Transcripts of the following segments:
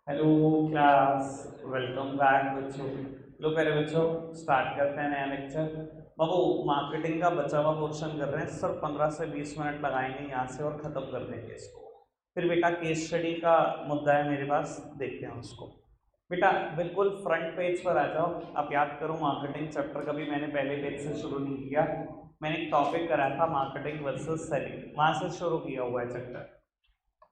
Hello class, welcome back बच्चों। लो पहले बच्चों स्टार्ट करते हैं नया लेक्चर। बाबू मार्केटिंग का बचा हुआ पोर्शन कर रहे हैं सर, 15 से 20 मिनट लगाएंगे यहाँ से और ख़त्म कर देंगे इसको। फिर बेटा केस स्टडी का मुद्दा है मेरे पास, देखते हैं उसको। बेटा बिल्कुल फ्रंट पेज पर आ जाओ। आप याद करो मार्केटिंग चैप्टर कभी मैंने पहले पेज से शुरू नहीं किया। मैंने एक टॉपिक कराया था मार्केटिंग वर्सेस सेलिंग, वहाँ से शुरू किया हुआ है चैप्टर।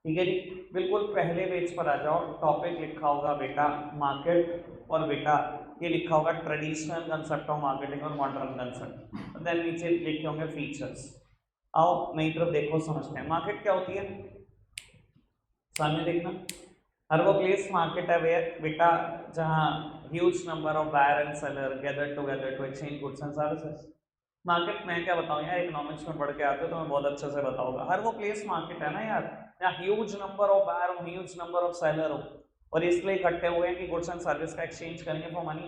ठीक है जी। बिल्कुल पहले पेज पर आ जाओ, टॉपिक लिखा होगा बेटा मार्केट, और बेटा ये लिखा होगा ट्रेडिशनल कंसेप्ट ऑफ मार्केटिंग और मॉडर्न कंसेप्ट। देन नीचे लिखे होंगे फीचर्स। आओ मेरी तरफ देखो, समझते हैं मार्केट क्या होती है। सामने देखना, हर वो प्लेस मार्केट है वेयर बेटा जहाँ huge number of buyer and seller gather together to exchange goods and services. Market में क्या बताऊं यार, इकोनॉमिक्स में पढ़ के आते हो तो मैं बहुत अच्छे से बताऊंगा। हर वो प्लेस मार्केट है ना यार, जहाँ ह्यूज नंबर ऑफ बायर हो, ह्यूज नंबर ऑफ सेलर हो, और इसलिए इकट्ठे हुए हैं कि गुड्स एंड सर्विस का एक्सचेंज करेंगे फॉर मनी।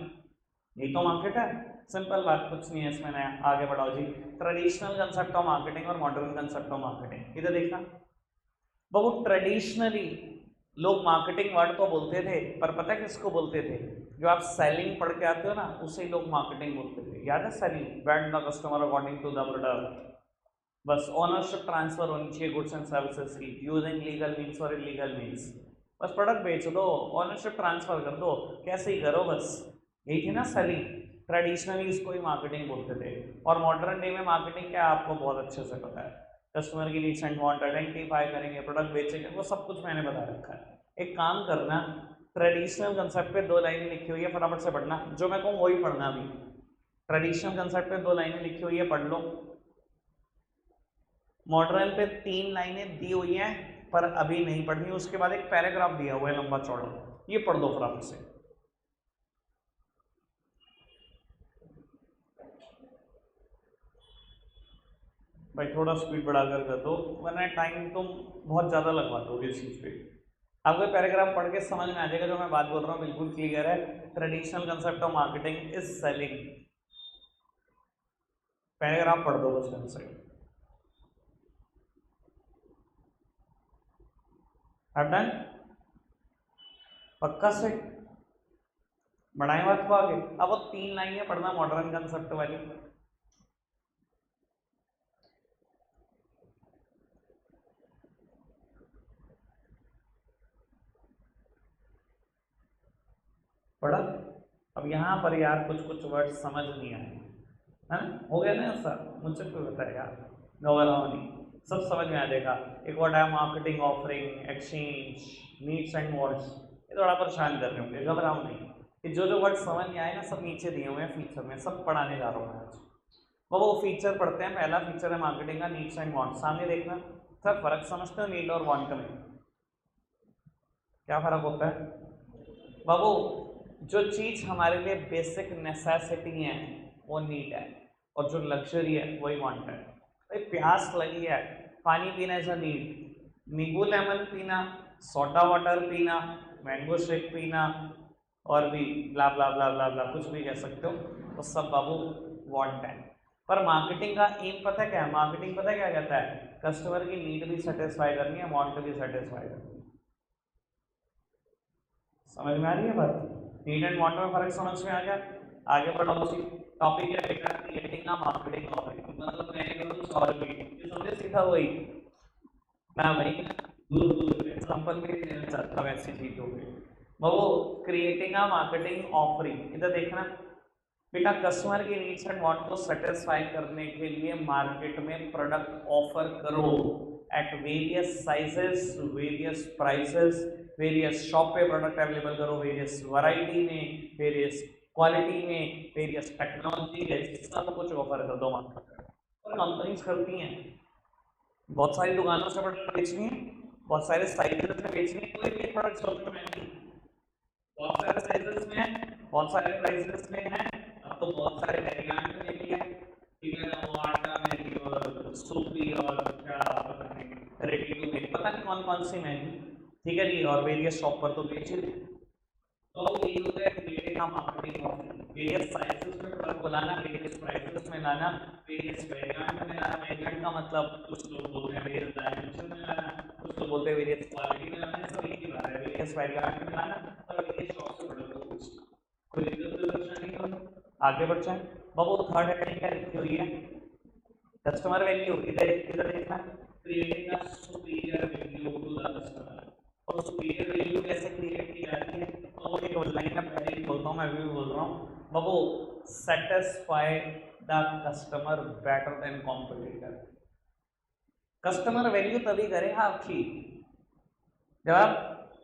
यही तो मार्केट है। सिंपल बात, कुछ नहीं है इसमें नया। आगे बढ़ाओ जी। ट्रेडिशनल कंसेप्ट ऑफ मार्केटिंग और मॉडर्न कंसेप्ट ऑफ मार्केटिंग, इधर देखना। बहुत ट्रेडिशनली लोग मार्केटिंग वर्ड तो बोलते थे, पर पता है किसको बोलते थे? जो आप सेलिंग पढ़ के आते हो ना, उसे लोग मार्केटिंग बोलते थे। याद है selling, vend the customer according to the product. बस ओनरशिप ट्रांसफर होनी चाहिए गुड्स एंड सर्विसेज की, यूजिंग लीगल मीन्स और इलीगल मीन्स। बस प्रोडक्ट बेच दो, ओनरशिप ट्रांसफर कर दो, कैसे ही करो बस। यही थी ना सेलिंग। ट्रेडिशनली इसको ही मार्केटिंग बोलते थे। और मॉडर्न डे में मार्केटिंग क्या है आपको बहुत अच्छे से पता है। कस्टमर की नीड्स एंड वांट आइडेंटिफाई करेंगे, प्रोडक्ट बेचेंगे, वो सब कुछ मैंने बता रखा है। एक काम करना, ट्रेडिशनल कंसेप्ट पे 2 लाइनें लिखी हुई है, फटाफट से पढ़ना। जो मैं कहूँ वही पढ़ना अभी। ट्रेडिशनल कंसेप्ट पे 2 लाइनें लिखी हुई है, पढ़ लो। मॉडर्न पे 3 लाइनें दी हुई हैं, पर अभी नहीं पढ़नी। उसके बाद एक पैराग्राफ दिया हुआ है लंबा चौड़ा, ये पढ़ दो फटाफट से। भाई थोड़ा स्पीड बढ़ाकर कर दो, वरना टाइम तुम बहुत ज़्यादा लगवा दोगे इस चीज़ पे। आपको पैराग्राफ पढ़ के समझ में आ जाएगा जो मैं बात बोल रहा हूँ, बिल्कुल क्लियर है। Traditional concept of marketing is selling. Paragraph पढ़ दो बस ढंग से। डन, पक्का से बढ़ाएं बात को आगे। अब वो 3 लाइनें पढ़ना मॉडर्न कंसेप्ट वाली। पढ़ा? अब यहाँ पर यार कुछ कुछ वर्ड समझ नहीं आए, है ना? हो गया ना ऐसा, मुझसे क्यों बताएगा? नोवेल नहीं, सब समझ में आ जाएगा। एक वर्ड है marketing, offering, exchange, needs and wants. ये थोड़ा परेशान कर रहे होंगे, घबराओ नहीं। कि जो जो वर्ड समझ में आए ना, सब नीचे दिए हुए हैं फीचर में, सब पढ़ाने जा रहा हूँ मैं आज। वो फीचर पढ़ते हैं। पहला फीचर है मार्केटिंग का नीड्स एंड वांट्स। सामने देखना। सर फर्क समझते हो नीड और वांट में? क्या फर्क होता है बाबू? जो चीज़ हमारे लिए बेसिक नेसेसिटी है वो नीड है, और जो लग्जरी है वही वांट है। भाई प्यास लगी है, पानी पीना इज अ नीड। नींबू लेमन पीना, सोडा वाटर पीना, मैंगो शेक पीना, और भी ब्ला ब्ला ब्ला ब्ला ब्ला, कुछ भी कह सकते हो, तो सब बाबू वांट है। पर मार्केटिंग का एम पता क्या है? मार्केटिंग पता क्या कहता है? कस्टमर की नीड भी सेटिस्फाई करनी है, वांट भी सेटिस्फाई करनी है। समझ में आ रही है बात? नीड एंड वांट में फर्क समझ में आ गया? आगे बढ़ो उसी टॉपिक है बेटा, क्रिएटिंग ना मार्केटिंग ऑफरिंग। मतलब मैंने कुछ और भी समझे, सीखा वही मैं वही दूर दूर एग्जांपल भी देना चाहता हूँ ऐसी चीजों पे। वो क्रिएटिंग अ मार्केटिंग ऑफरिंग, इधर देखना बेटा। कस्टमर की नीड्स एंड वांट को सेटिस्फाई करने के लिए मार्केट में प्रोडक्ट ऑफर करो at various sizes, various prices, various shop पे प्रोडक्ट अवेलेबल करो, वेरियस वैरायटी में, वेरियस क्वालिटी में, वेरियस टेक्नोलॉजी है, सब कुछ ऑफर कर दो मार्केट में। और कंपनीज करती हैं, बहुत सारी दुकानों से प्रोडक्ट बेचनी है, बहुत सारे साइजेस में बेचनी है, कोई भी प्रोडक्ट सोचो में नहीं, बहुत सारे साइजेस में है, बहुत सारे प्राइसेस में है। अब तो बहुत सारे वेरिएंट में भी है। ठीक है ना, वो आटा में और सूपी और क्या पता नहीं रेडी टू मेक, पता नहीं कौन कौन सी महंगी। ठीक है जी, और वेरियस शॉप पर तो बेच रहे। तो ये होता है क्रिएटिंग का मार्केटिंग ऑफरिंग। वेरियस साइजेस में प्रोडक्ट बनाना, वेरियस प्राइसेस में लाना, वेरियस वेरिएंट में लाना। वेरिएंट का मतलब कुछ लोग बोलते हैं वेरियस डायमेंशन में लाना, कुछ तो बोलते हैं वेरियस क्वालिटी में लाना, सब एक ही बात है, वेरियस वैरायटी में लाना और वेरियस स्टॉक से प्रोडक्ट को पूछना, कोई दिक्कत तो नहीं है। आगे बढ़ जाए बाबू, थर्ड हेडिंग क्या लिखी हुई है, कस्टमर वैल्यू। इधर इधर देखना, creating a superior value to the customer. और सुपीरियर वैल्यू कैसे क्रिएट की जाती है, तो वो एक लाइन है, पहले ही बोलता हूँ, मैं भी बोल रहा हूँ बाबू, satisfy the customer better than competitor. Customer value तभी करेगा आपकी जब आप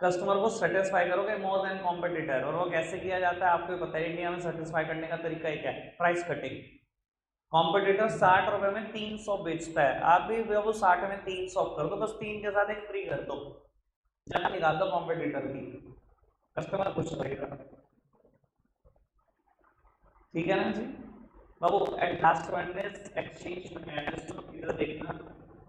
कस्टमर को सेटिस्फाई करोगे मोर देन कॉम्पिटिटर। और वो कैसे किया जाता है आपको पता है, इंडिया में सेटिस्फाई करने का तरीका ही क्या है, प्राइस कटिंग। कॉम्पिटिटर 60 रुपए में 300 बेचता है, आप भी वो 60 में 300 कर दो, बस 3 के साथ एक फ्री कर दो, जगह निकाल दो कॉम्पिटिटर की, कस्टमर खुश रहेगा। ठीक है ना जी बाबू। At last one is exchange management. इधर देखना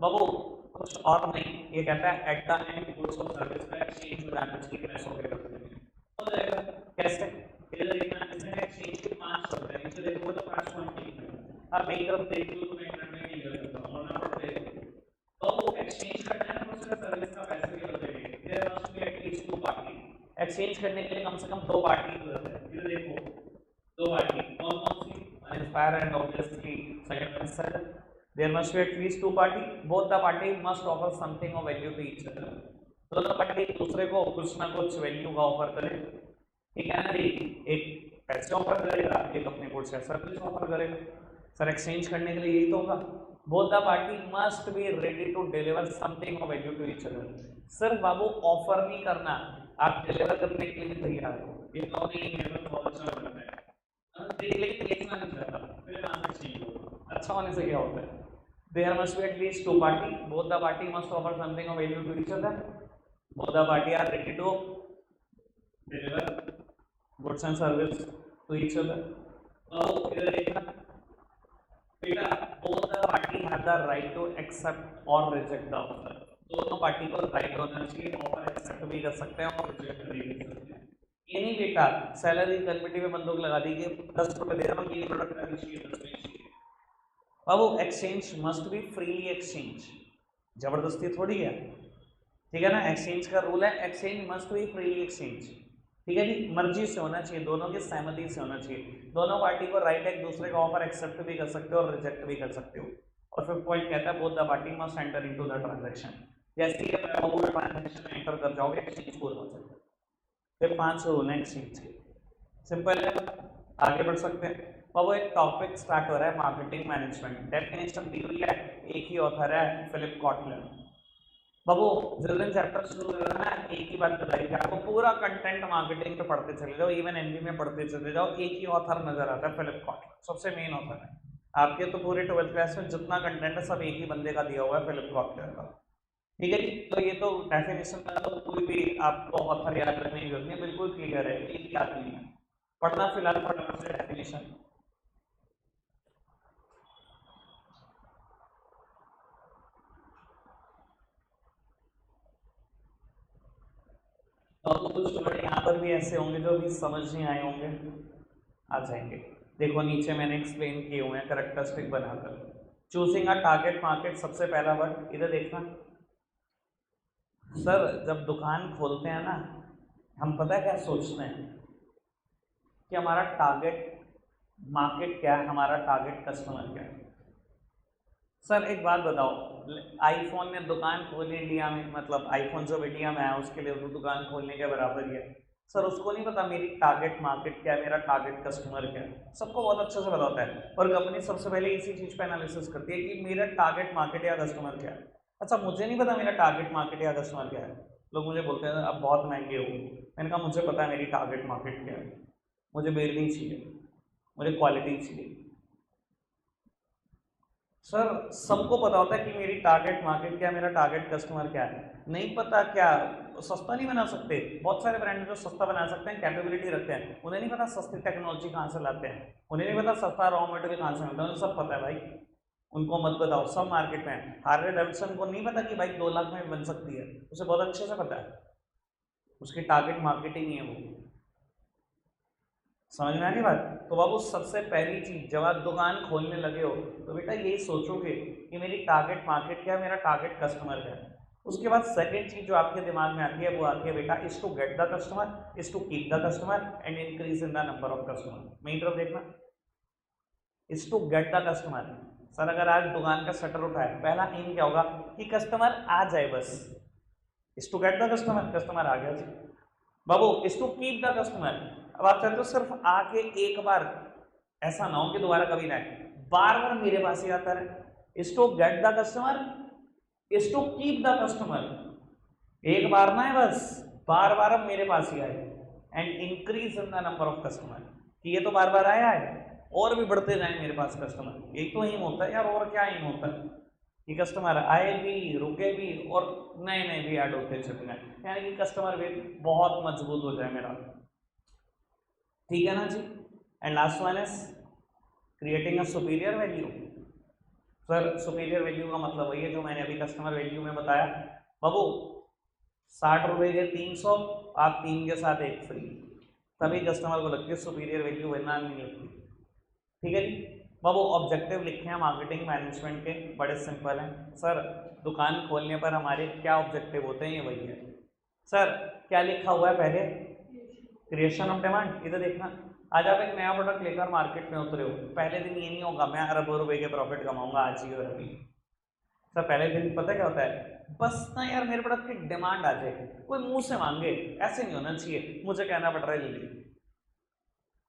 बाबू, कुछ और नहीं, ये कहता है एट द एंड गुड्स और सर्विस का एक्सचेंज मैनेज की कैसे हो जाएगा, कैसे। इधर देखना, इसमें एक्सचेंज के 5 शब्द हैं, इसे देखो तो 5 पॉइंट लिखे हैं। अब एक तरफ देख लो तो मैं करने नहीं कर सकता हूं ना, पढ़ते तो वो एक्सचेंज करना है तो उसका सर्विस का पैसे भी होते हैं। There must be at least 2 party. Exchange करने के लिए कम से कम 2 पार्टी की जरूरत है। इधर देखो 2 पार्टी कौन कौन सी, inspire and obviously second one sir. There must be at least 2 party, both the party must offer something of value to each other. दोनों पार्टी एक दूसरे को कुछ ना कुछ वैल्यू का ऑफर करे। ठीक है ना जी, एक पैसे ऑफर करेगा, एक अपने गुड्स या सर्विस ऑफर करेगा। सर एक्सचेंज करने के लिए यही तो होगा, both the party must be ready to deliver something of value to each other. सिर्फ बाबू ऑफर नहीं करना, आप डिलीवर करने के लिए तैयार हो। ये तो नहीं है तो बहुत अच्छा बनता है, लेकिन देखना नहीं चाहता, फिर कहां से चाहिए होगा, अच्छा होने से क्या होता है। There must be at least 2 party, both the party must offer something of value to each other, both the party are ready to deliver goods and service to each other. तो इधर देखना बेटा, both the party have the right to accept or reject the offer। दोनों party को right होना चाहिए, offer accept भी कर सकते हैं और रिजेक्ट भी कर सकते हैं। ये नहीं बेटा सैलरी कमिटी में बंदूक लगा दी कि 10 रुपए दे रहा हूँ, ये प्रोडक्ट करनी चाहिए 10 रुपए चाहिए। बाबू exchange must be freely exchange, जबरदस्ती थोड़ी है। ठीक है ना, एक्सचेंज का रूल है, exchange must be freely exchange. ठीक है जी, मर्जी से होना चाहिए, दोनों की सहमति से होना चाहिए। दोनों पार्टी को राइट है एक दूसरे का ऑफर एक्सेप्ट भी कर सकते हो और रिजेक्ट भी कर सकते हो। और फिर पॉइंट कहता है both the party must enter into the transaction. जैसे ही आप ट्रांजैक्शन में एंटर कर जाओगे एक्सचेंज पूरा हो जाएगा। फिर 5 रूल है एक्सचेंज के, सिंपल है। आगे बढ़ सकते हैं बाबू, एक टॉपिक स्टार्ट हो रहा है मार्केटिंग मैनेजमेंट। डेफिनेशन दी हुई है, एक ही ऑथर है फिलिप कॉटलर। बाबू जिस दिन चैप्टर शुरू कर रहा है एक ही बात बताइए आपको, पूरा कंटेंट मार्केटिंग पे पढ़ते चले जाओ, इवन एनबी में पढ़ते चले जाओ, एक ही ऑथर नजर आता है फिलिप कॉटलर, सबसे मेन ऑथर है। आपके तो पूरे 12th क्लास में जितना कंटेंट है सब एक ही बंदे का दिया हुआ है, फिलिप कॉटलर का। ठीक है जी, तो ये तो डेफिनेशन का तो कोई भी आपको ऑथर याद रखने की जरूरत नहीं, बिल्कुल क्लियर है, एक ही आदमी है। पढ़ना फिलहाल पढ़ना से डेफिनेशन। तो कुछ वर्ड यहाँ पर भी ऐसे होंगे जो भी समझ नहीं आए होंगे, आ जाएंगे। देखो नीचे मैंने एक्सप्लेन किए हुए हैं कैरेक्टरिस्टिक बनाकर। चूजिंग अ टारगेट मार्केट, सबसे पहला वर्ड इधर देखना। सर जब दुकान खोलते हैं ना, हम पता है क्या सोचते हैं कि हमारा टारगेट मार्केट क्या है, हमारा टारगेट कस्टमर क्या है। सर एक बात बताओ, आईफोन ने दुकान खोली इंडिया में, मतलब आईफोन जब इंडिया में आया उसके लिए तो दुकान खोलने के बराबर ही है। सर उसको नहीं पता मेरी टारगेट मार्केट क्या है, मेरा टारगेट कस्टमर क्या है, सबको बहुत अच्छे से पता होता है। और कंपनी सबसे पहले इसी चीज़ पे एनालिसिस करती है कि मेरा टारगेट मार्केट या कस्टमर क्या है। अच्छा मुझे नहीं पता मेरा टारगेट मार्केट या कस्टमर क्या है, लोग मुझे बोलते हैं अब बहुत महंगे हो। मैंने कहा मुझे पता है मेरी टारगेट मार्केट क्या है, मुझे बेरनी चाहिए, मुझे क्वालिटी चाहिए। सर सबको पता होता है कि मेरी टारगेट मार्केट क्या है, मेरा टारगेट कस्टमर क्या है, नहीं पता क्या सस्ता नहीं बना सकते। बहुत सारे ब्रांड जो सस्ता बना सकते हैं, कैपेबिलिटी रखते हैं, उन्हें नहीं पता सस्ती टेक्नोलॉजी कहाँ से लाते हैं, उन्हें नहीं पता सस्ता रॉ मटेरियल कहाँ से मिलता है, उन्हें सब पता है भाई। उनको मत बताओ, सब मार्केट में। हार्ले डेविडसन को नहीं पता कि बाइक 2 लाख में बन सकती है, उसे बहुत अच्छे से पता है, उसकी टारगेट मार्केटिंग ही है वो। समझ में आ गई बात। तो बाबू सबसे पहली चीज जब आप दुकान खोलने लगे हो तो बेटा यही सोचोगे कि मेरी टारगेट मार्केट क्या है, मेरा टारगेट कस्टमर क्या है। उसके बाद सेकंड चीज जो आपके दिमाग में आती है वो आती है बेटा is to get the customer, is to keep the customer and increase in the number of customer. मेरी तरफ देखना, is to get the customer. Sir अगर आज दुकान का शटर उठाए, पहला एम क्या होगा कि कस्टमर आ जाए बस। Is to get the customer, customer आ गया जी। बाबू is to keep the customer, अब आप चाहते हो सिर्फ आके एक बार, ऐसा ना हो कि दोबारा कभी ना आए, बार बार मेरे पास ही आता रहे। Is to get the customer, is to keep the customer, एक बार ना है बस, बार बार अब मेरे पास ही आए। And increase in the number of customer, कि ये तो बार बार आया है और भी बढ़ते जाए मेरे पास कस्टमर। एक तो एम होता है यार, और क्या एम होता है कि कस्टमर आए भी, रुके भी और नए नए भी ऐड होते चले जाए, यानी कि कस्टमर भी बहुत मजबूत हो जाए मेरा। ठीक है ना जी। And last one is creating a superior value. Sir superior value का मतलब वही है जो मैंने अभी कस्टमर वैल्यू में बताया। बाबू 60 रुपए के 300, आप 3 के साथ 1 फ्री, तभी कस्टमर को लगती है सुपीरियर वैल्यू, वरना नहीं लगती। ठीक है जी। बाबू ऑब्जेक्टिव लिखे हैं मार्केटिंग मैनेजमेंट के, बड़े सिंपल हैं। सर दुकान खोलने पर हमारे क्या ऑब्जेक्टिव होते हैं, ये वही है। सर क्या लिखा हुआ है पहले, क्रिएशन ऑफ डिमांड। इधर देखना, आज आप एक नया प्रोडक्ट लेकर मार्केट में उतरे हो, पहले दिन ये नहीं होगा मैं अरबों रुपए के प्रॉफिट कमाऊंगा आज ही और अभी। सर पहले दिन पता क्या होता है, बस ना यार मेरे प्रोडक्ट की डिमांड आ जाए, कोई मुंह से मांगे, ऐसे नहीं होना चाहिए, मुझे कहना पड़ रहा है जल्दी।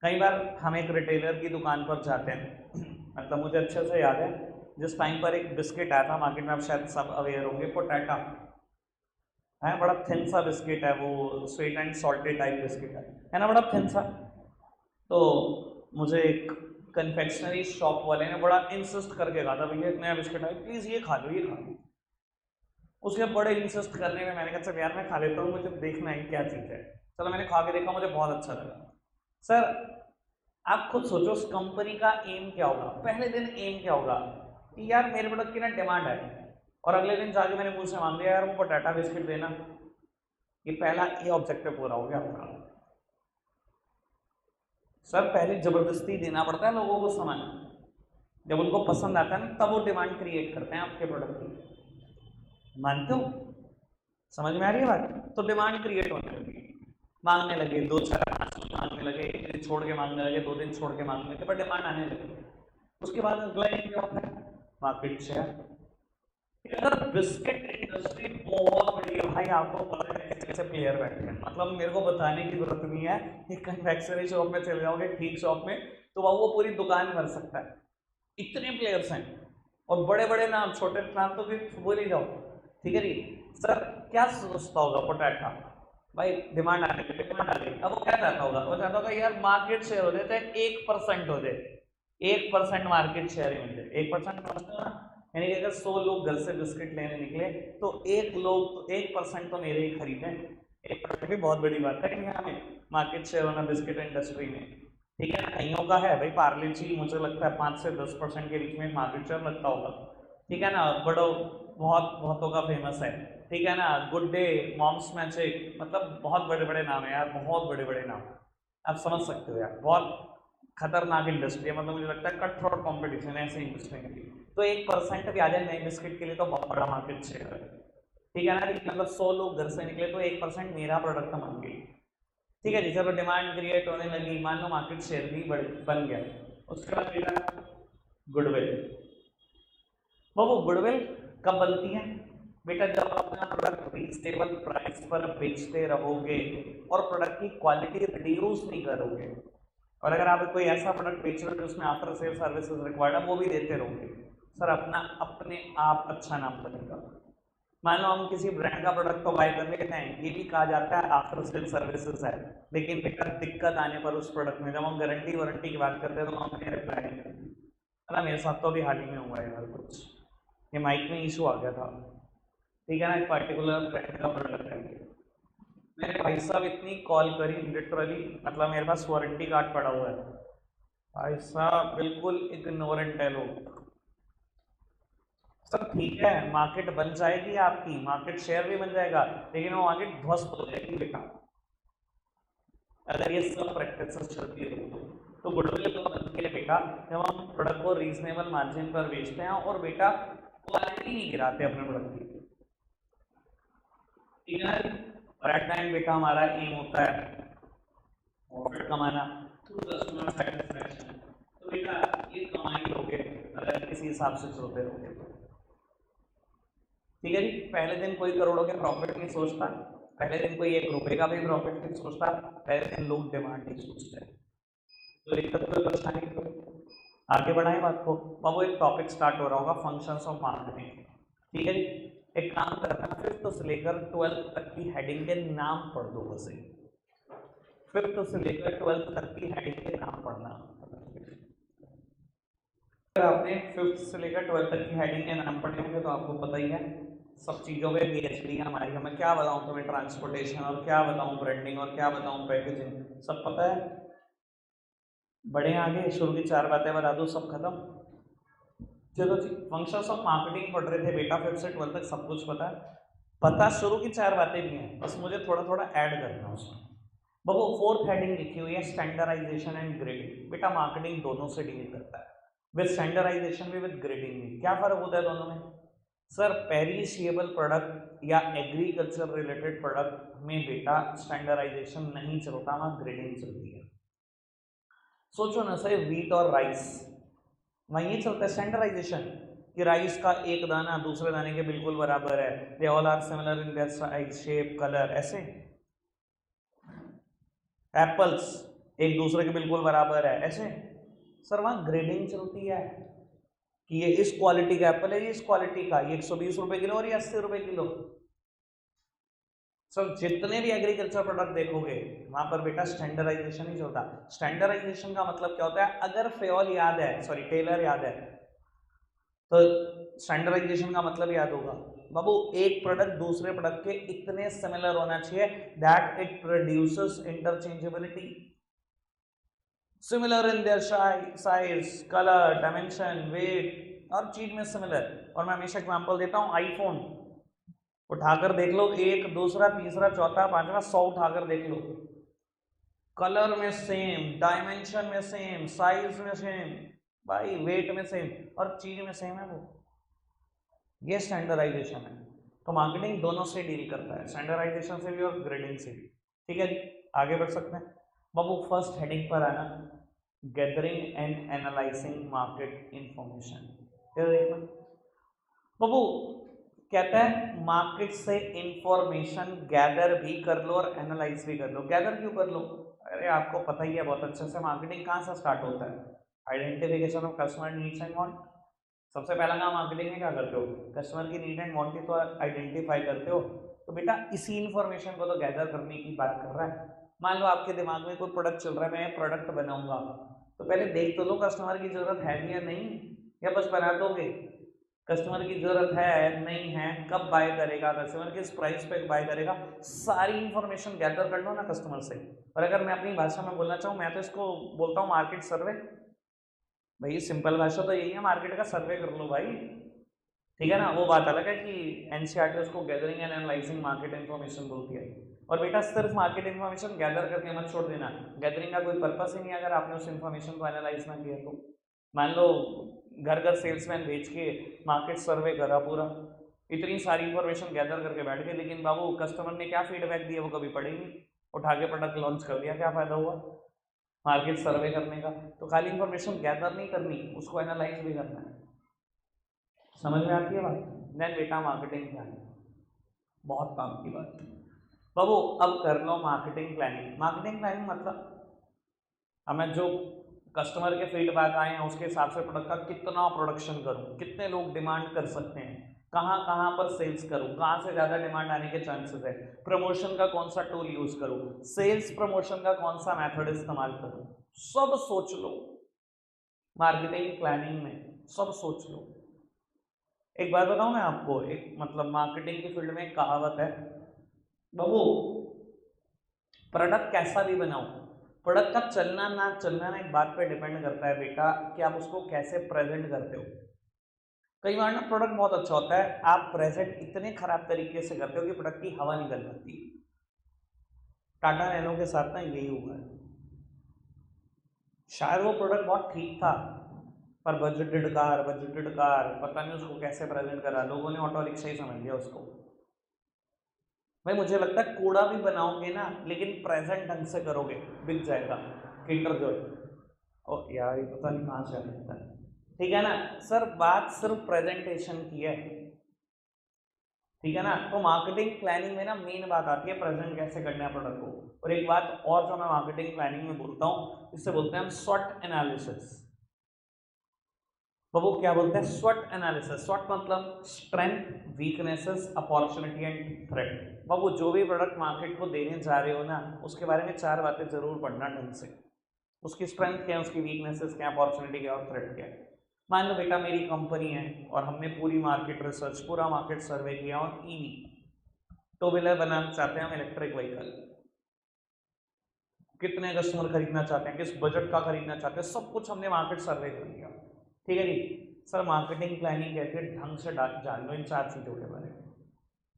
कई बार हम एक रिटेलर की दुकान पर जाते हैं, मतलब मुझे अच्छे से याद है जिस टाइम पर एक बिस्किट आया था मार्केट में, आप शायद सब अवेयर होंगे, पोटैटा है, बड़ा थिन सा बिस्किट है वो, sweet and salted type biscuit है ना, बड़ा थिन सा। तो मुझे एक कन्फेक्शनरी शॉप वाले ने बड़ा इंसिस्ट करके कहा था, भैया एक नया बिस्किट है प्लीज ये खा लो ये खा लो। उसके बड़े इंसिस्ट करने में मैंने कहा चल यार मैं खा लेता हूँ, मुझे देखना है क्या चीज़ है। चलो मैंने खा के देखा, मुझे बहुत अच्छा लगा। सर आप खुद सोचो उस कंपनी का एम क्या होगा, पहले दिन एम क्या होगा कि यार मेरे प्रोडक्ट की ना डिमांड है, और अगले दिन जाके मैंने मुझसे मांग लिया यार वो पोटैटा बिस्किट देना। ये पहला ए ऑब्जेक्टिव पूरा हो गया आपका। सर पहले जबरदस्ती देना पड़ता है लोगों को सामान, जब उनको पसंद आता है ना तब वो डिमांड क्रिएट करते हैं आपके प्रोडक्ट की। मानते हो, समझ में आ रही है बात। तो डिमांड क्रिएट होने लगी, मांगने लगे, 2 4 5 मांगने लगे, 1 दिन छोड़ के मांगने लगे, 2 दिन छोड़ के मांगने लगे, पर डिमांड आने लगी। उसके बाद अगला क्या होता है, मार्केट शेयर। अगर बिस्किट इंडस्ट्री बहुत बड़ी है भाई, आपको पता है कैसे प्लेयर बैठे हैं, मतलब मेरे को बताने की जरूरत नहीं है कि कन्फेक्शनरी शॉप में चले जाओगे ठीक शॉप में तो वो पूरी दुकान भर सकता है, इतने प्लेयर्स हैं, और बड़े बड़े नाम, छोटे नाम तो फिर बोल ही जाओ। ठीक है जी। सर क्या सोचता होगा पोटैटा, भाई डिमांड आ गई, डिमांड आ गई, अब वो क्या चाहता होगा, वो चाहता होगा यार मार्केट शेयर हो जाए, चाहे 1% हो जाए, 1% मार्केट शेयर ही मिल जाए। 1% यानी कि अगर 100 लोग घर से बिस्किट लेने निकले तो 1% तो मेरे ही खरीदे। 1% भी बहुत बड़ी बात है इंडिया में मार्केट शेयर होना बिस्किट इंडस्ट्री में। ठीक है, कईयों का है भाई, पार्ले जी मुझे लगता है 5 से 10% के बीच में मार्केट शेयर लगता होगा। ठीक है ना, बड़ो बहुत बहुतों का फेमस है। ठीक है ना, गुड डे, मॉम्स मैजिक, मतलब बहुत बड़े बड़े नाम है यार, बहुत बड़े बड़े नाम, आप समझ सकते हो यार, बहुत खतरनाक इंडस्ट्री है, मतलब मुझे लगता है कट थ्रोट कॉम्पिटिशन है ऐसे इंडस्ट्री के लिए। तो 1% भी आ जाए नए बिस्किट के लिए तो बहुत बड़ा मार्केट शेयर है। ठीक है ना, मतलब 100 लोग घर से निकले तो 1% मेरा प्रोडक्ट मान गई। ठीक है जी, चलो डिमांड क्रिएट होने लगी, मान लो मार्केट शेयर भी बन गया। उसके बाद बेटा गुडविल। वो गुडविल कब बनती है बेटा, जब अपना प्रोडक्ट रीजनेबल प्राइस पर बेचते रहोगे और प्रोडक्ट की क्वालिटी रिड्यूस नहीं करोगे, और अगर आप कोई ऐसा प्रोडक्ट बेच रहे हो जिसमें आफ्टर सेल सर्विसेज रिक्वायर्ड है वो भी देते रहोगे, सर अपना अपने आप अच्छा नाम बनेगा। मान लो हम किसी ब्रांड का प्रोडक्ट तो बाय कर लेते हैं, ये भी कहा जाता है आफ्टर सेल सर्विसेज है, लेकिन बेटा दिक्कत आने पर उस प्रोडक्ट में जब हम गारंटी वारंटी की बात करते हैं तो हम अपने रिप्लाई नहीं करते। अरे मेरे साथ तो अभी हाल ही में हुआ है यार कुछ, ये माइक में इशू आ गया था। ठीक है ना, एक पर्टिकुलर ब्रांड का प्रोडक्ट है, मैंने भाई साहब इतनी कॉल करी लिटरली, मतलब मेरे पास वारंटी कार्ड पड़ा हुआ है, भाई साहब बिल्कुल इग्नोरेंट है लोग। सब ठीक है, मार्केट बन जाएगी आपकी, मार्केट शेयर भी बन जाएगा, लेकिन वो मार्केट ध्वस्त हो जाएगी बेटा अगर ये सब प्रैक्टिस चलती है। तो गुडविल तो बनती है बेटा जब हम प्रोडक्ट को रीजनेबल मार्जिन पर बेचते हैं और बेटा क्वालिटी नहीं गिराते अपने प्रोडक्ट की। ठीक है ना। और एट द एंड बेटा हमारा एम होता है प्रॉफिट कमाना थ्रू कस्टमर सेटिस्फैक्शन। तो बेटा ये कमाई लोगे अगर किसी हिसाब से चलते रहोगे तो। ठीक है जी। पहले दिन कोई करोड़ों के प्रॉफिट नहीं सोचता, पहले दिन कोई 1 रुपए का भी प्रॉफिट नहीं सोचता, पहले दिन लोग डिमांड नहीं सोचते, तो दिक्कत कोई परेशानी तो। आगे बढ़ाएं बात को। अब वो एक टॉपिक स्टार्ट हो रहा होगा फंक्शंस ऑफ मार्केटिंग। ठीक है जी। एक काम करना, 5th से लेकर 12th तक की हेडिंग के नाम पढ़ दो बस। 5th से लेकर 12th तक की हेडिंग के नाम पढ़ना। अगर आपने 5th से लेकर 12th तक की हेडिंग के नाम पढ़े होंगे तो आपको पता ही है सब चीज़ों पे पीएचडी हमारी। हमें क्या बताऊं तुम्हें, ट्रांसपोर्टेशन और क्या बताऊं ब्रांडिंग और क्या बताऊं पैकेजिंग, सब पता है। बढ़े आगे, शुरू की 4 बातें बता दो, सब खत्म। चलो जी, फंक्शंस ऑफ मार्केटिंग पढ़ रहे थे बेटा 5th से 12th तक सब कुछ पता है। पता शुरू की 4 बातें भी हैं, बस मुझे थोड़ा थोड़ा ऐड करना उसमें। बाबू 4th हेडिंग लिखी हुई है स्टैंडर्डाइजेशन एंड ग्रेडिंग। बेटा मार्केटिंग दोनों से डील करता है, विद स्टैंडर्डाइजेशन भी विद ग्रेडिंग भी। क्या फर्क होता है दोनों में? सर पेरिशेबल प्रोडक्ट या एग्रीकल्चर रिलेटेड प्रोडक्ट में बेटा स्टैंडर्डाइजेशन नहीं चलता, वहां ग्रेडिंग चलती है। सोचो ना सर, व्हीट और राइस, वहीं ये चलता है स्टैंडर्डाइजेशन कि राइस का एक दाना दूसरे दाने के बिल्कुल बराबर है, they all are similar in their size shape colour, ऐसे। एप्पल्स एक दूसरे के बिल्कुल बराबर है, ऐसे। सर वहां ग्रेडिंग चलती है कि ये इस क्वालिटी का एप्पल है, ये इस क्वालिटी का, ये 120 रुपए किलो और ये 80 रुपए किलो। सर जितने भी एग्रीकल्चर प्रोडक्ट देखोगे वहां पर बेटा स्टैंडर्डाइजेशन ही चलता। स्टैंडर्डाइजेशन का मतलब क्या होता है? अगर फेयल याद है, सॉरी टेलर याद है, तो स्टैंडर्डाइजेशन का मतलब याद होगा बाबू, एक प्रोडक्ट दूसरे प्रोडक्ट के इतने सिमिलर होना चाहिए that it produces interchangeability, similar in their size colour dimension wait, और चीज में सिमिलर। और मैं हमेशा एग्जांपल देता हूं, आईफोन उठाकर देख लो, एक दूसरा तीसरा चौथा पांचवा 100 उठाकर देख लो, कलर में सेम, डायमेंशन में सेम, साइज में सेम, भाई वेट में सेम, और चीज में सेम है वो। ये स्टैंडर्डाइजेशन है। तो मार्केटिंग दोनों से डील करता है, स्टैंडर्डाइजेशन से भी और ग्रेडिंग से भी। ठीक है जी, आगे बढ़ सकते हैं। बाबू फर्स्ट हेडिंग पर आना, gathering and analysing market information. देखना बाबू, कहता है मार्केट से इंफॉर्मेशन गैदर भी कर लो और एनालाइज भी कर लो। गैदर क्यों कर लो? अरे आपको पता ही है बहुत अच्छे से मार्केटिंग कहाँ से स्टार्ट होता है, identification of customer needs and want. सबसे पहला काम मार्केटिंग में क्या करते हो? कस्टमर की नीड एंड वांट की तो आइडेंटिफाई करते हो। तो बेटा इसी इंफॉर्मेशन को तो गैदर करने की बात कर रहा है। मान लो आपके दिमाग में कोई प्रोडक्ट चल रहा है, मैं प्रोडक्ट बनाऊंगा, तो पहले देख तो लो कस्टमर की जरूरत है भी या नहीं, या बस बना दोगे? कस्टमर की जरूरत है नहीं है, कब बाय करेगा कस्टमर, किस प्राइस पे बाय करेगा, सारी इंफॉर्मेशन गैदर कर लो ना कस्टमर से। और अगर मैं अपनी भाषा में बोलना चाहूँ, मैं तो इसको बोलता हूँ मार्केट सर्वे। भाई सिंपल भाषा तो यही है, मार्केट का सर्वे कर लो भाई। ठीक है ना। वो बात अलग है कि एनसीईआरटी उसको gathering and analysing market information बोलती है। और बेटा सिर्फ मार्केट इन्फॉर्मेशन गैदर करके मत छोड़ देना, गैदरिंग का कोई पर्पस ही नहीं अगर आपने उस इन्फॉर्मेशन को एनालाइज ना किया तो। मान लो घर घर सेल्समैन भेज के मार्केट सर्वे करा पूरा, इतनी सारी इंफॉर्मेशन गैदर करके बैठ गए, लेकिन बाबू कस्टमर ने क्या फीडबैक दिया वो कभी पढ़े नहीं, उठा के प्रोडक्ट लॉन्च कर दिया, क्या फायदा हुआ मार्केट सर्वे करने का? तो खाली इंफॉर्मेशन गैदर नहीं करनी, उसको एनालाइज भी करना है। समझ में आती है बात? देन बेटा मार्केटिंग प्लानिंग बहुत काम की बात। बाबू अब कर लो मार्केटिंग प्लानिंग। मार्केटिंग प्लानिंग मतलब हमें जो कस्टमर के फीडबैक आए हैं उसके हिसाब से प्रोडक्ट का कितना प्रोडक्शन करूं, कितने लोग डिमांड कर सकते हैं, कहाँ कहाँ पर सेल्स करूं, कहाँ से ज़्यादा डिमांड आने के चांसेस है, प्रमोशन का कौन सा टूल यूज करूं, सेल्स प्रमोशन का कौन सा मेथड इस्तेमाल करूं, सब सोच लो मार्केटिंग प्लानिंग में, सब सोच लो। एक बात बताऊं मैं आपको, एक मतलब मार्केटिंग की फील्ड में एक कहावत है बाबू, प्रोडक्ट कैसा भी बनाओ, प्रोडक्ट का चलना ना चलना ना एक बात पे डिपेंड करता है बेटा कि आप उसको कैसे प्रेजेंट करते हो। कई बार ना प्रोडक्ट बहुत अच्छा होता है, आप प्रेजेंट इतने खराब तरीके से करते हो कि प्रोडक्ट की हवा निकल जाती है। टाटा नैनो के साथ ना यही हुआ है। शायद वो प्रोडक्ट बहुत ठीक था, पर बजटेड कार पता नहीं उसको कैसे प्रेजेंट करा, लोगों ने ऑटो रिक्शा ही समझ लिया उसको। भाई मुझे लगता है कूड़ा भी बनाओगे ना, लेकिन प्रेजेंट ढंग से करोगे, बिक जाएगा। किंडर जॉय, ओ यार ये पता नहीं कहाँ से आता है, ठीक है ना सर। बात सिर्फ प्रेजेंटेशन की है, ठीक है ना। तो मार्केटिंग प्लानिंग में ना मेन बात आती है प्रेजेंट कैसे करना है प्रोडक्ट को। और एक बात और जो मैं मार्केटिंग प्लानिंग में बोलता हूँ, इससे बोलते हैं हम स्वॉट एनालिसिस। तो वो क्या बोलते हैं, स्वॉट एनालिसिस। स्वॉट मतलब strength, weaknesses, opportunity and threat. बाबू जो भी प्रोडक्ट मार्केट को देने जा रहे हो ना, उसके बारे में 4 बातें जरूर पढ़ना ढंग से। उसकी स्ट्रेंथ क्या है, उसकी वीकनेसेस क्या है, अपॉर्चुनिटी क्या है और थ्रेट क्या है। मान लो बेटा मेरी कंपनी है और हमने पूरी मार्केट रिसर्च, पूरा मार्केट सर्वे किया और ईवी टू व्हीलर बनाना चाहते हैं हम, इलेक्ट्रिक व्हीकल। कितने कस्टमर खरीदना चाहते हैं, किस बजट का खरीदना चाहते हैं, सब कुछ हमने मार्केट सर्वे कर लिया, ठीक है जी। सर मार्केटिंग प्लानिंग कहते हैं ढंग से जान लो इन 4 चीजों के बारे में।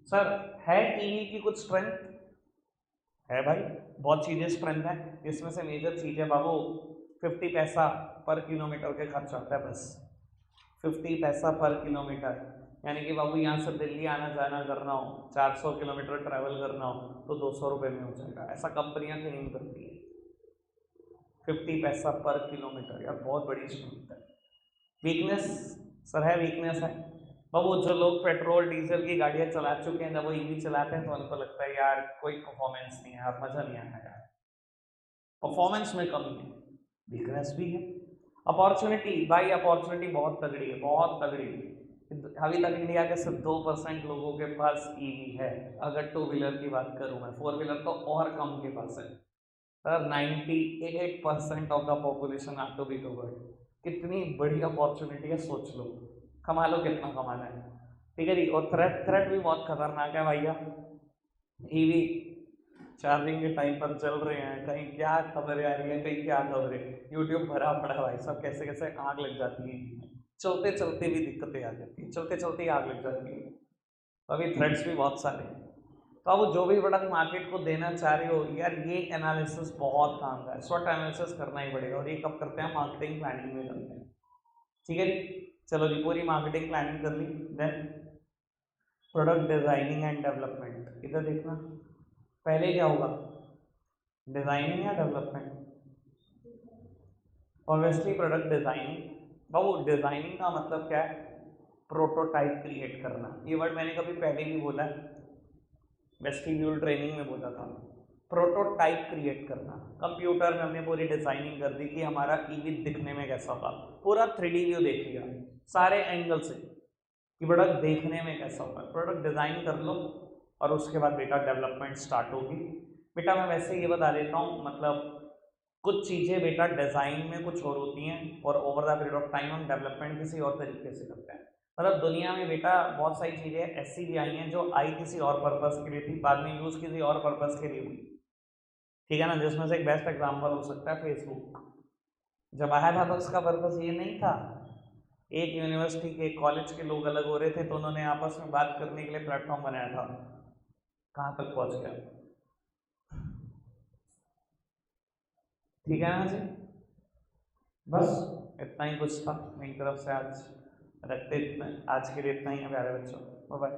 सर है ईवी की कुछ स्ट्रेंथ है भाई, बहुत चीजें स्ट्रेंथ है, इसमें से मेजर चीज है बाबू 50 पैसा पर किलोमीटर के खर्च आता है बस, 50 पैसा पर किलोमीटर। यानी कि बाबू यहाँ से दिल्ली आना जाना करना हो, 400 किलोमीटर ट्रैवल करना हो तो 200 रुपये में हो जाएगा, ऐसा कंपनियां क्लेम करती है। 50 पैसा पर किलोमीटर यार बहुत बड़ी स्ट्रेंथ है। वीकनेस सर है, वीकनेस है बाबू जो लोग पेट्रोल डीजल की गाड़ियां चला चुके हैं, जब वो ईवी चलाते हैं तो उनको लगता है यार कोई परफॉर्मेंस नहीं है यार, मजा नहीं आया यार, परफॉर्मेंस में कमी है, वीकनेस भी है। अपॉर्चुनिटी भाई, अपॉर्चुनिटी बहुत तगड़ी है, बहुत तगड़ी है। अभी तक इंडिया के सिर्फ 2% लोगों के पास ईवी है, अगर टू व्हीलर की बात करूं मैं, फोर व्हीलर तो और कम के पास है sir. 98% of the population are to be covered. कितनी बड़ी अपॉर्चुनिटी है, सोच लो, कमा लो कितना कमाना है, ठीक है जी। और थ्रेट, थ्रेट भी बहुत खतरनाक है भैया। ईवी चार्जिंग के टाइम पर चल रहे हैं, कहीं क्या खबरें आ रही है, कहीं क्या खबरें, यूट्यूब भरा पड़ा है भाई सब, कैसे कैसे आग लग जाती है, चलते चलते भी दिक्कतें आ जाती है, चलते चलते ही आग लग जाती है। अभी थ्रेड्स भी बहुत सारे हैं। तो अब जो भी प्रोडक्ट मार्केट को देना चाह रहे हो यार, ये एनालिसिस बहुत काम का है, स्वॉट एनालिसिस करना ही पड़ेगा। और ये कब करते हैं, मार्केटिंग प्लानिंग में करते हैं, ठीक है जी। चलो जी पूरी मार्केटिंग प्लानिंग कर ली, then product designing and development. इधर देखना, पहले क्या होगा, डिजाइनिंग या डेवलपमेंट। Obviously product designing. बाबू डिजाइनिंग का मतलब क्या है, प्रोटोटाइप क्रिएट करना। ये वर्ड मैंने कभी पहले भी बोला है, वेस्टिब्यूल ट्रेनिंग में बोला था। प्रोटोटाइप क्रिएट करना, कंप्यूटर में हमने पूरी डिजाइनिंग कर दी कि हमारा ईवी दिखने में कैसा होगा, पूरा 3D व्यू देख लिया सारे एंगल से कि प्रोडक्ट देखने में कैसा होगा। प्रोडक्ट डिजाइन कर लो और उसके बाद बेटा डेवलपमेंट स्टार्ट होगी। बेटा मैं वैसे ये बता देता हूँ, मतलब कुछ चीज़ें बेटा डिज़ाइन में कुछ और होती हैं और over the period of time हम डेवलपमेंट किसी और तरीके से करते हैं। मतलब दुनिया में बेटा बहुत सारी चीज़ें ऐसी भी आई हैं जो आई किसी और पर्पस के लिए थी, बाद में यूज़ किसी और पर्पस के लिए हुई, ठीक है ना। जिसमें से एक बेस्ट एग्जाम्पल हो सकता है फेसबुक। जब आया था तो उसका पर्पस ये नहीं था, एक यूनिवर्सिटी के कॉलेज के लोग अलग हो रहे थे तो उन्होंने आपस में बात करने के लिए प्लेटफॉर्म बनाया था, कहाँ तक पहुँच गया, ठीक है ना जी। बस इतना ही कुछ था मेरी तरफ से आज, रखते इतना, आज के लिए इतना ही है प्यारे बच्चों, बाय बाय।